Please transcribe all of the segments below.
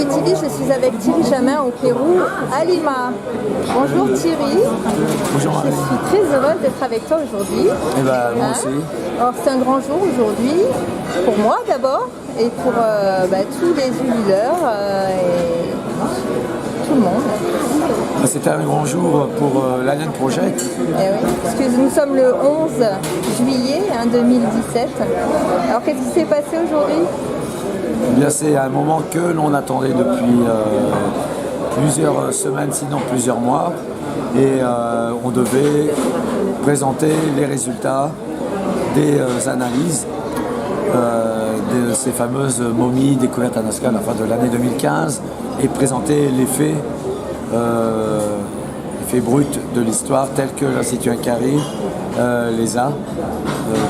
Free TV, je suis avec Thierry Jamin au Pérou, à Lima. Bonjour Thierry. Bonjour. Je suis très heureuse d'être avec toi aujourd'hui. Et bah, moi aussi. Alors c'est un grand jour aujourd'hui, pour moi d'abord, et pour tous les ululeurs et tout le monde. C'était un grand jour pour l'Alien Project. Eh oui, parce que nous sommes le 11 juillet 2017. Alors qu'est-ce qui s'est passé aujourd'hui? Eh bien, c'est un moment que l'on attendait depuis plusieurs semaines, sinon plusieurs mois. Et on devait présenter les résultats des analyses de ces fameuses momies découvertes à Nazca à la fin de l'année 2015 et présenter les faits bruts de l'histoire tels que l'Institut Inquari les a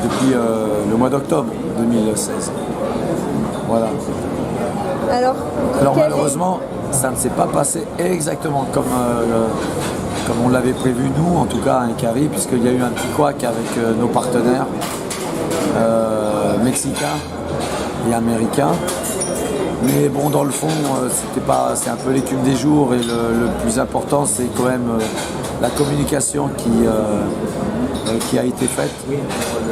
depuis le mois d'octobre 2016. Voilà. Alors malheureusement, ça ne s'est pas passé exactement comme on l'avait prévu nous, en tout cas à Inquari, puisqu'il y a eu un petit couac avec nos partenaires mexicains et américains. Mais bon, dans le fond, c'est un peu l'écume des jours et le plus important, c'est quand même la communication qui a été faite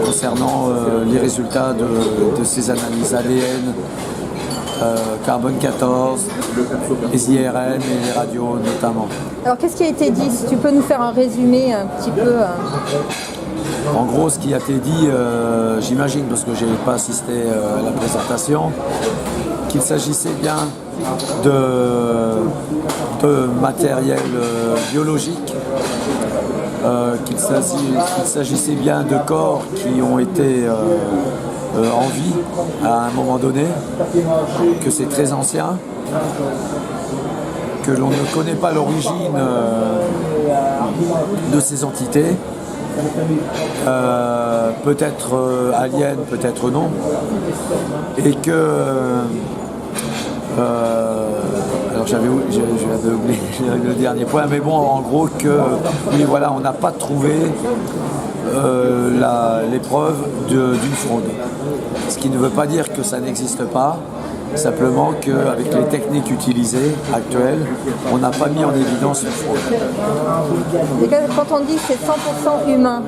concernant les résultats de ces analyses ADN, carbone 14, les IRM et les radios notamment. Alors qu'est-ce qui a été dit? Si tu peux nous faire un résumé un petit peu. En gros, ce qui a été dit, j'imagine, parce que je n'ai pas assisté à la présentation, qu'il s'agissait bien de matériel biologique, qu'il s'agissait bien de corps qui ont été en vie à un moment donné, que c'est très ancien, que l'on ne connaît pas l'origine de ces entités, peut-être aliens, peut-être non, et que alors j'avais oublié le dernier point, mais bon, en gros oui, voilà, on n'a pas trouvé l'épreuve d'une fraude. Ce qui ne veut pas dire que ça n'existe pas, simplement qu'avec les techniques utilisées actuelles, on n'a pas mis en évidence une fraude. Et quand on dit que c'est 100% humain,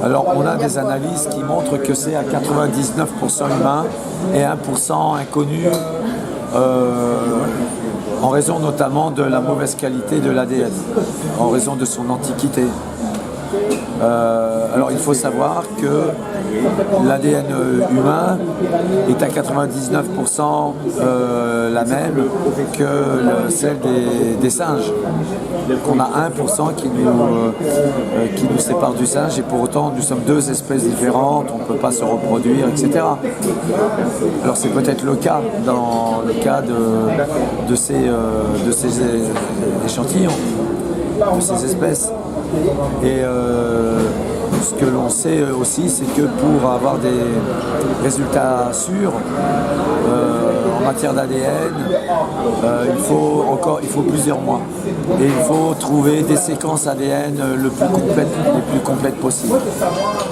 alors on a des analyses qui montrent que c'est à 99% humain et 1% inconnu, en raison notamment de la mauvaise qualité de l'ADN, en raison de son antiquité. Alors il faut savoir que l'ADN humain est à 99% la même que celle des singes. On a 1% qui nous sépare du singe et pour autant nous sommes deux espèces différentes, on ne peut pas se reproduire, etc. Alors c'est peut-être le cas dans le cas de ces échantillons, de ces espèces. Et ce que l'on sait aussi, c'est que pour avoir des résultats sûrs en matière d'ADN, il faut plusieurs mois. Et il faut trouver des séquences ADN les plus complètes possibles.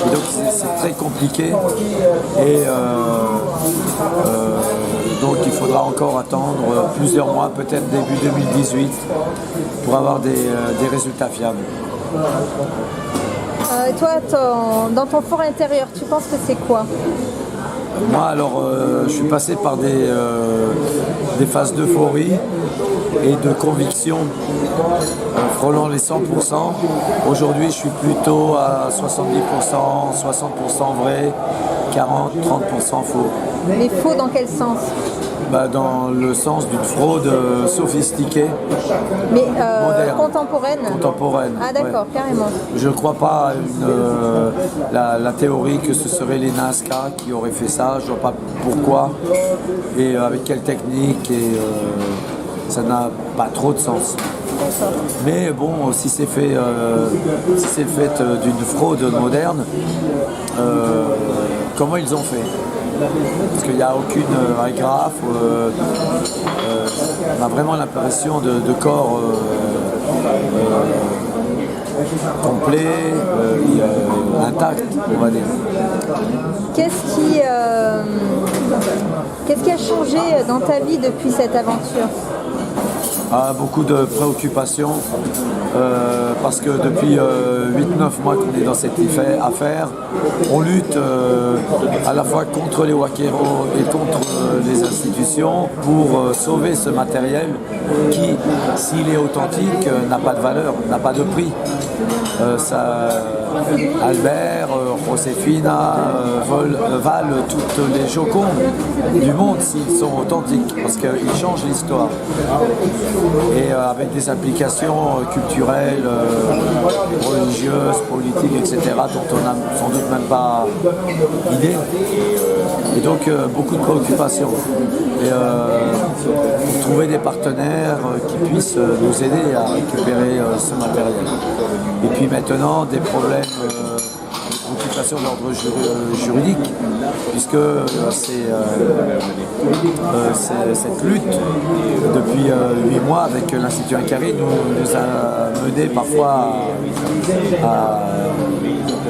Et donc c'est très compliqué. Et donc il faudra encore attendre plusieurs mois, peut-être début 2018, pour avoir des résultats fiables. Et toi, dans ton fort intérieur, tu penses que c'est quoi? Moi, alors, je suis passé par des phases d'euphorie et de conviction frôlant les 100%. Aujourd'hui, je suis plutôt à 70%, 60% vrai, 40-30% faux. Mais faux dans quel sens? Dans le sens d'une fraude sophistiquée, mais moderne, contemporaine. Ah d'accord, ouais. Carrément. Je ne crois pas à la théorie que ce serait les Nazca qui auraient fait ça. Je ne vois pas pourquoi et avec quelle technique, et ça n'a pas trop de sens. Mais bon, si c'est fait, d'une fraude moderne, comment ils ont fait? Parce qu'il n'y a aucune agrafe, on a vraiment l'impression de corps complet et intact, on va dire. Qu'est-ce qui a changé dans ta vie depuis cette aventure? Beaucoup de préoccupations parce que depuis 8-9 mois qu'on est dans cette affaire, on lutte à la fois contre les Wakéros et contre les institutions pour sauver ce matériel qui, s'il est authentique, n'a pas de valeur, n'a pas de prix. Albert, Josefina valent toutes les Jocondes du monde s'ils sont authentiques parce qu'ils changent l'histoire. Et avec des applications culturelles, religieuses, politiques, etc., dont on n'a sans doute même pas idée. Et donc beaucoup de préoccupations. Et pour trouver des partenaires qui puissent nous aider à récupérer ce matériel. Et puis maintenant, des problèmes préoccupations d'ordre juridique, puisque cette lutte depuis 8 mois avec l'Institut Inkari nous a mené parfois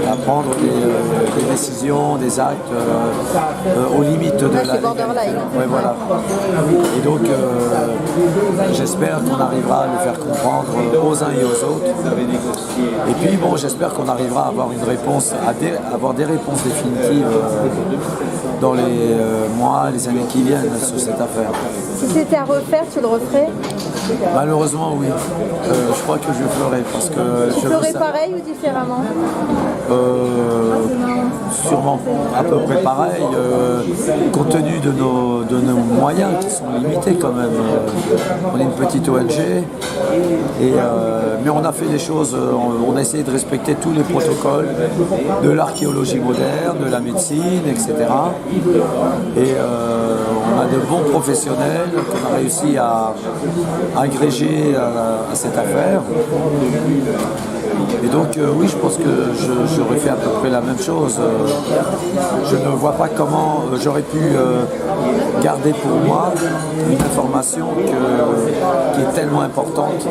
à prendre des décisions, des actes aux limites de la borderline. Ouais, voilà. Et donc j'espère qu'on arrivera à le faire comprendre aux uns et aux autres. Et puis bon, j'espère qu'on arrivera à avoir une réponse, avoir des réponses définitives dans les mois, les années qui viennent sur cette affaire. Si c'était à refaire, tu le referais? Malheureusement, oui. Je crois que je le ferai parce que... Tu ferais pareil ou différemment? Sûrement à peu près pareil, compte tenu de nos moyens qui sont limités quand même. On est une petite ONG, mais on a fait des choses, on a essayé de respecter tous les protocoles de l'archéologie moderne, de la médecine, etc. Et on a de bons professionnels qu'on a réussi à agréger à cette affaire. Et donc oui, je pense que j'aurais fait à peu près la même chose. Je ne vois pas comment j'aurais pu garder pour moi une information qui est tellement importante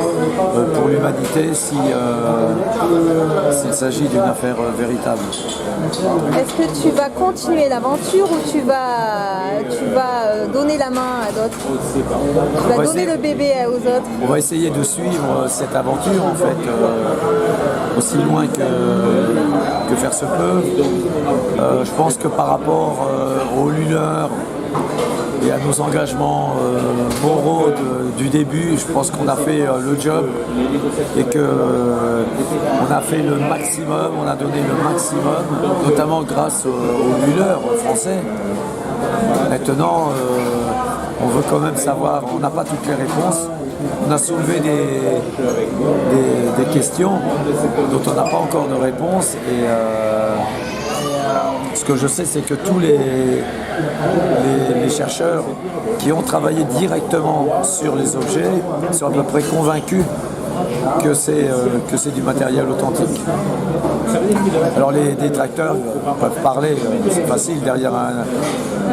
pour l'humanité s'il s'agit d'une affaire véritable. Est-ce que tu vas continuer l'aventure ou tu vas donner la main à d'autres? Tu vas donner le bébé aux autres? On va essayer de suivre cette aventure en fait. Aussi loin que faire se peut. Je pense que par rapport aux lueurs et à nos engagements moraux du début, je pense qu'on a fait le job et qu'on a fait le maximum, on a donné le maximum, notamment grâce aux lueurs français. Maintenant, on veut quand même savoir, on n'a pas toutes les réponses. On a soulevé des questions dont on n'a pas encore de réponse. Et ce que je sais, c'est que tous les chercheurs qui ont travaillé directement sur les objets sont à peu près convaincus que c'est du matériel authentique. Alors les détracteurs peuvent parler, c'est facile derrière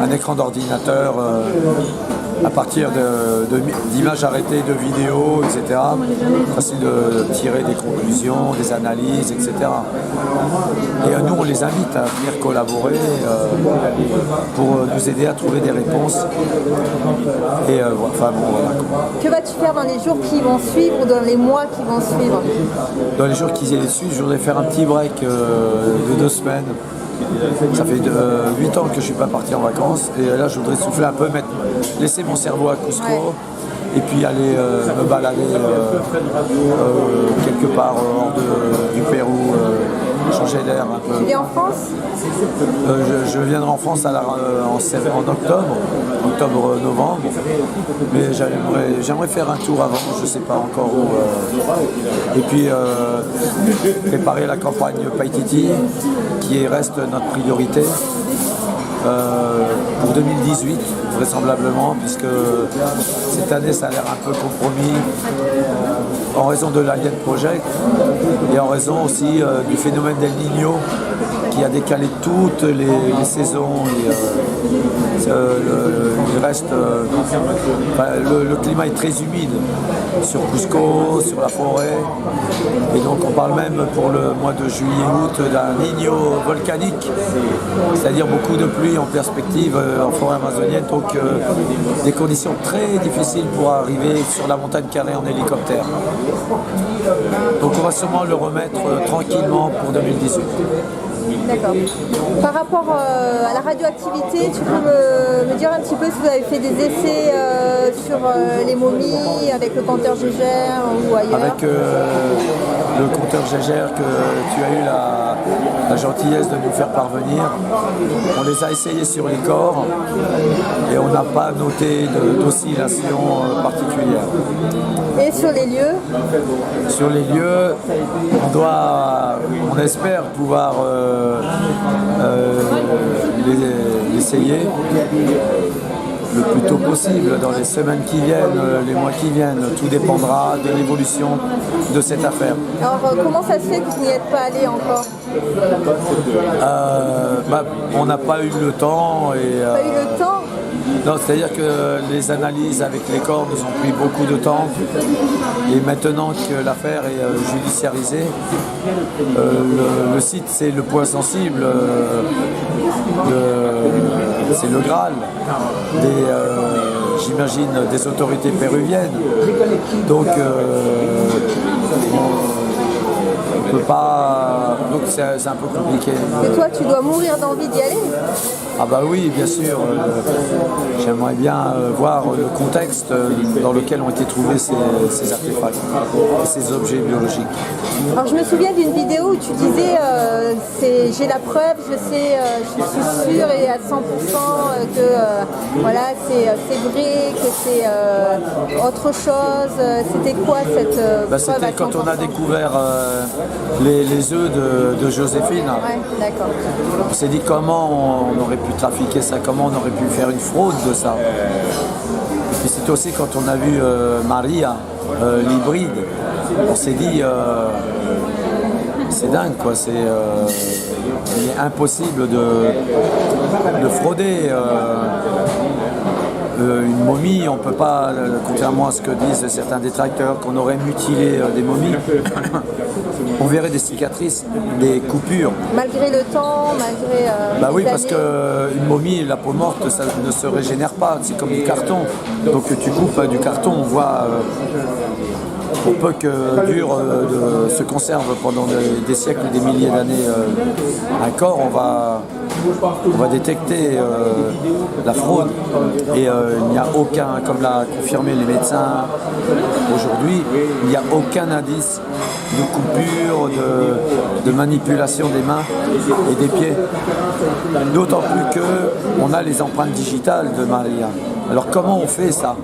un écran d'ordinateur, à partir d'images arrêtées, de vidéos, etc. Facile de tirer des conclusions, des analyses, etc. Et nous, on les invite à venir collaborer pour nous aider à trouver des réponses. Et enfin bon, voilà. Que vas-tu faire dans les jours qui vont suivre ou dans les mois qui vont suivre? Dans les jours qui suivent, je voudrais faire un petit break de 2 semaines. Ça fait 8 ans que je ne suis pas parti en vacances et là je voudrais souffler un peu, laisser mon cerveau à Cusco, ouais. Et puis aller me balader quelque part hors du Pérou, changer d'air un peu. Tu viens en France? Je viendrai en France en octobre-novembre, mais j'aimerais faire un tour avant, je ne sais pas encore où. Et puis préparer la campagne Païtiti, qui reste notre priorité. Pour 2018 vraisemblablement, puisque cette année ça a l'air un peu compromis en raison de l'Alien Project et en raison aussi du phénomène d'El Niño qui a décalé toutes les saisons. Il reste, le climat est très humide sur Cusco, sur la forêt, et donc on parle même pour le mois de juillet-août d'un Niño volcanique, c'est-à-dire beaucoup de pluie en perspective en forêt amazonienne, donc des conditions très difficiles pour arriver sur la montagne carrée en hélicoptère. Donc on va sûrement le remettre tranquillement pour 2018. D'accord. Par rapport à la radioactivité, tu peux me dire un petit peu si vous avez fait des essais sur les momies avec le compteur Gégère ou ailleurs? Avec le compteur Gégère que tu as eu la gentillesse de nous faire parvenir, on les a essayés sur les corps et on n'a pas noté d'oscillation particulière. Et sur les lieux? Sur les lieux, on espère pouvoir l'essayer le plus tôt possible, dans les semaines qui viennent, les mois qui viennent. Tout dépendra de l'évolution de cette affaire. Alors comment ça se fait que vous n'y êtes pas allé encore? On n'a pas eu le temps. Pas eu le temps? Non, c'est-à-dire que les analyses avec les corps nous ont pris beaucoup de temps et maintenant que l'affaire est judiciarisée, le site c'est le point sensible, c'est le Graal j'imagine des autorités péruviennes. Donc on peut pas. Donc c'est un peu compliqué. Et toi, tu dois mourir d'envie d'y aller? Ah bah oui, bien sûr. J'aimerais bien voir le contexte dans lequel ont été trouvés ces artefacts, ces objets biologiques. Alors je me souviens d'une vidéo où tu disais j'ai la preuve, je sais, je suis sûre et à 100% que voilà, c'est vrai, que c'est autre chose. C'était quoi cette preuve? C'était quand on a découvert les œufs de Joséphine. Ouais, d'accord. On s'est dit comment on aurait pu trafiquer ça, comment on aurait pu faire une fraude de ça. Et c'est aussi quand on a vu Maria, l'hybride, on s'est dit c'est dingue quoi, il est impossible de frauder une momie, on ne peut pas, contrairement à ce que disent certains détracteurs, qu'on aurait mutilé des momies. On verrait des cicatrices, des coupures. Malgré le temps, malgré Bah oui, les parce années. qu'une momie, la peau morte, ça ne se régénère pas, c'est comme du carton. Donc tu coupes du carton, on voit, pour peu que se conserve pendant des siècles, des milliers d'années un corps, on va détecter la fraude. Et il n'y a aucun, comme l'a confirmé les médecins aujourd'hui, il n'y a aucun indice de coupure, de manipulation des mains et des pieds. D'autant plus qu'on a les empreintes digitales de Maria. Alors comment on fait ça?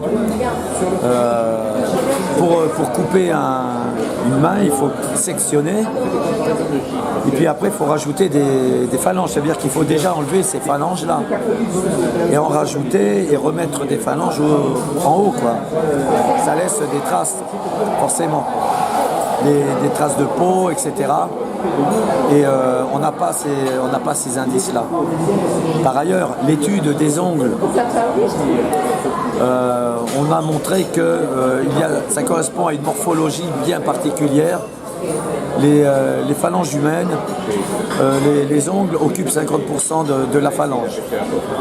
Pour couper une main, il faut sectionner et puis après il faut rajouter des phalanges, c'est-à-dire qu'il faut déjà enlever ces phalanges-là et en rajouter et remettre des phalanges en haut, quoi. Ça laisse des traces, forcément. Des traces de peau, etc. Et on n'a pas ces indices-là. Par ailleurs, l'étude des ongles, on a montré que ça correspond à une morphologie bien particulière. Les phalanges humaines, les ongles occupent 50% de la phalange.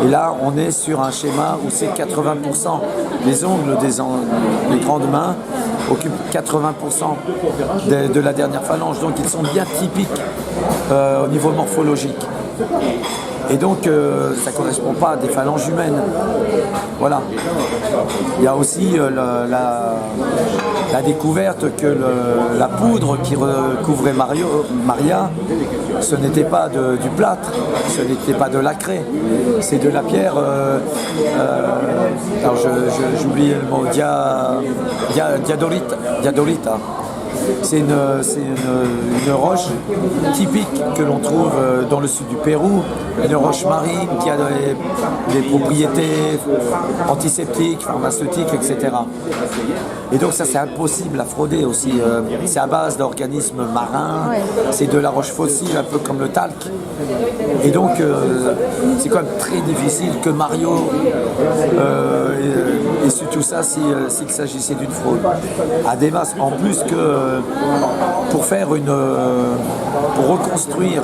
Et là, on est sur un schéma où c'est 80%. Les ongles des grandes mains occupent 80% de la dernière phalange. Donc ils sont bien typiques au niveau morphologique. Et donc ça ne correspond pas à des phalanges humaines. Voilà. Il y a aussi la découverte que la poudre qui recouvrait Maria, ce n'était pas du plâtre, ce n'était pas de la craie, c'est de la pierre, alors j'oubliais le mot, diadolita. C'est une roche typique que l'on trouve dans le sud du Pérou, une roche marine qui a des propriétés antiseptiques, pharmaceutiques, etc. Et donc ça c'est impossible à frauder aussi. C'est à base d'organismes marins, c'est de la roche fossile, un peu comme le talc. Et donc c'est quand même très difficile que Mario ait su tout ça s'il s'agissait d'une fraude. À des masses, en plus que pour reconstruire,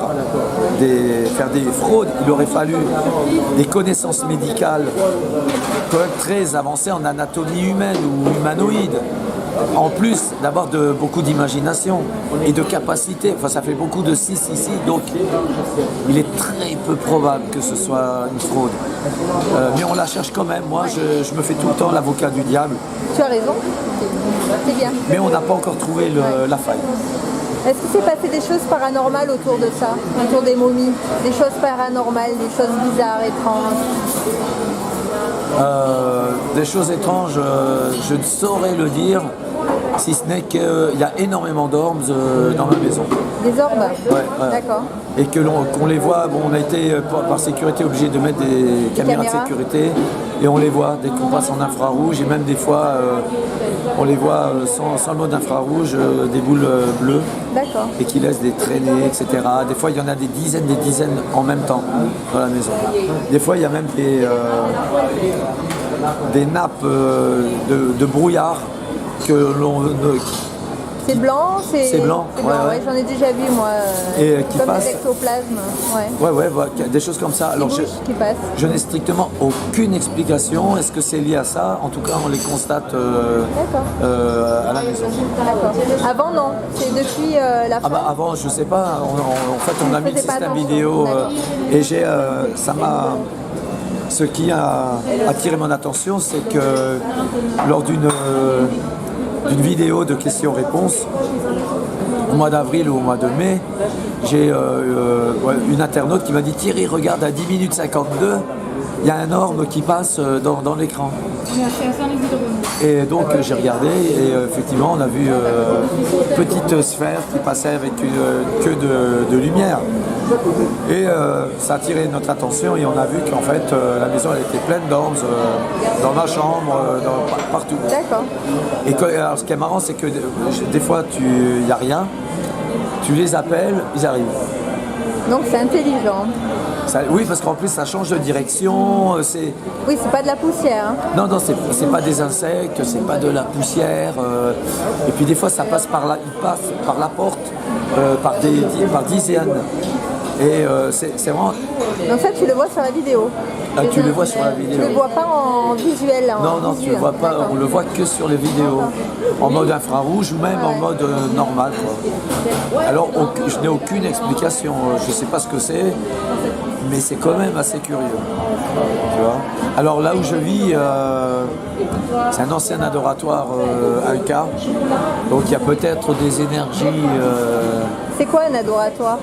faire des fraudes, il aurait fallu des connaissances médicales quand même très avancées en anatomie humaine ou humanoïde. En plus d'avoir beaucoup d'imagination et de capacité, enfin ça fait beaucoup de 6 ici, donc il est très peu probable que ce soit une fraude. Mais on la cherche quand même, moi je me fais tout le temps l'avocat du diable. Tu as raison, c'est bien. Mais on n'a pas encore trouvé la faille. Est-ce qu'il s'est passé des choses paranormales autour de ça, autour des momies? Des choses paranormales, des choses bizarres, étranges? Des choses étranges, je ne saurais le dire, si ce n'est qu'il y a énormément d'orbes dans ma maison. Des orbes? Ouais. D'accord. Et qu'on les voit, bon, on a été par sécurité obligé de mettre des caméras de sécurité et on les voit dès qu'on passe en infrarouge et même des fois on les voit sans le mode infrarouge, des boules bleues. D'accord. Et qui laissent des traînées, etc. Des fois il y en a des dizaines en même temps dans la maison. Des fois il y a même des nappes de brouillard que l'on... C'est blanc, c'est blanc, ouais. J'en ai déjà vu moi, et qui comme passe... des ectoplasmes. Ouais, des choses comme ça. Alors je n'ai strictement aucune explication. Est-ce que c'est lié à ça? En tout cas, on les constate à la maison. D'accord. Avant, non. C'est depuis la fin. Avant, je sais pas. En fait, on a mis le système vidéo et ce qui a attiré mon attention, c'est que lors d'une vidéo de questions-réponses, au mois d'avril ou au mois de mai, j'ai une internaute qui m'a dit « Thierry, regarde, à 10 minutes 52, il y a un orbe qui passe dans l'écran. » Et donc j'ai regardé et effectivement on a vu une petite sphère qui passait avec une queue de lumière. Et ça a attiré notre attention et on a vu qu'en fait la maison elle était pleine d'orbes dans ma chambre, partout. D'accord. Et alors, ce qui est marrant c'est que des fois il n'y a rien, tu les appelles, ils arrivent. Donc c'est intelligent. Oui, parce qu'en plus ça change de direction. Oui, c'est pas de la poussière. Hein. Non, c'est pas des insectes, c'est pas de la poussière. Et puis des fois ça passe il passe par la porte par dizaines. Et c'est vraiment... Donc ça tu le vois sur la vidéo. Ah, tu le vois sur la vidéo. Tu le vois pas en visuel. Non, tu le vois pas, on le voit que sur les vidéos. En mode infrarouge ou même en mode normal. Quoi. Alors je n'ai aucune explication, je sais pas ce que c'est. Mais c'est quand même assez curieux. Tu vois. Alors là où je vis, c'est un ancien adoratoire Inca. Donc il y a peut-être des énergies. C'est quoi un adoratoire?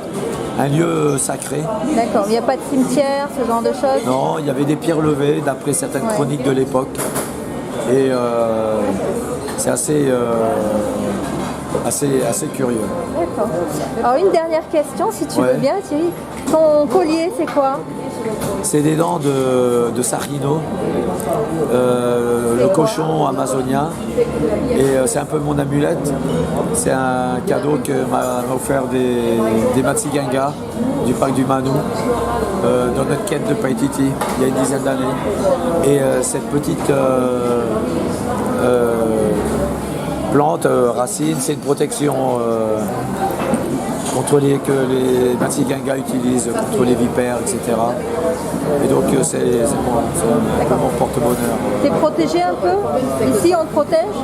Un lieu sacré. D'accord, il n'y a pas de cimetière, ce genre de choses? Non, il y avait des pierres levées d'après certaines chroniques de l'époque. Et c'est assez curieux. D'accord. Alors une dernière question, si tu veux bien, Thierry. Ton collier, c'est quoi? C'est des dents de Sarino, le cochon amazonien. Et c'est un peu mon amulette. C'est un cadeau que m'a offert des Matsigenga du parc du Manu dans notre quête de Paititi il y a une dizaine d'années. Et cette petite plante, racine, c'est une protection que les Matsigenga utilisent contre les vipères, etc. Et donc c'est mon porte-bonheur. T'es protégé un peu? Ici on te protège?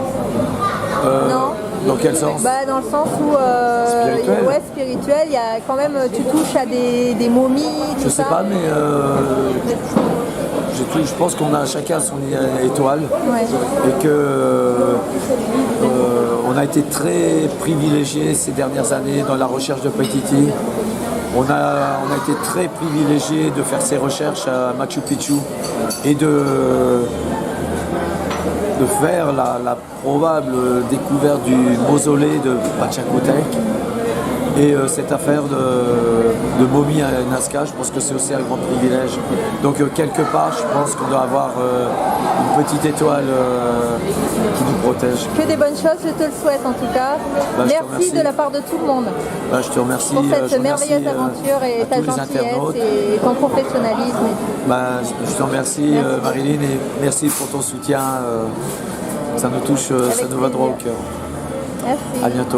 Non. Dans quel sens? Dans le sens où spirituel, il y a quand même, tu touches à des momies, tout ça. Je sais pas, mais je pense qu'on a chacun son étoile et que on a été très privilégiés ces dernières années dans la recherche de Paititi. On a été très privilégiés de faire ces recherches à Machu Picchu et de faire la probable découverte du mausolée de Pachacutec. Et cette affaire de momie à Nazca, je pense que c'est aussi un grand privilège. Donc quelque part, je pense qu'on doit avoir une petite étoile qui nous protège. Que des bonnes choses, je te le souhaite en tout cas. Bah, merci de la part de tout le monde je te remercie pour cette je remercie, merveilleuse aventure et ta tous les gentillesse internautes. et ton professionnalisme. Je te remercie Marilyn et merci pour ton soutien. Ça nous touche, ça nous va droit au cœur. Merci. À bientôt.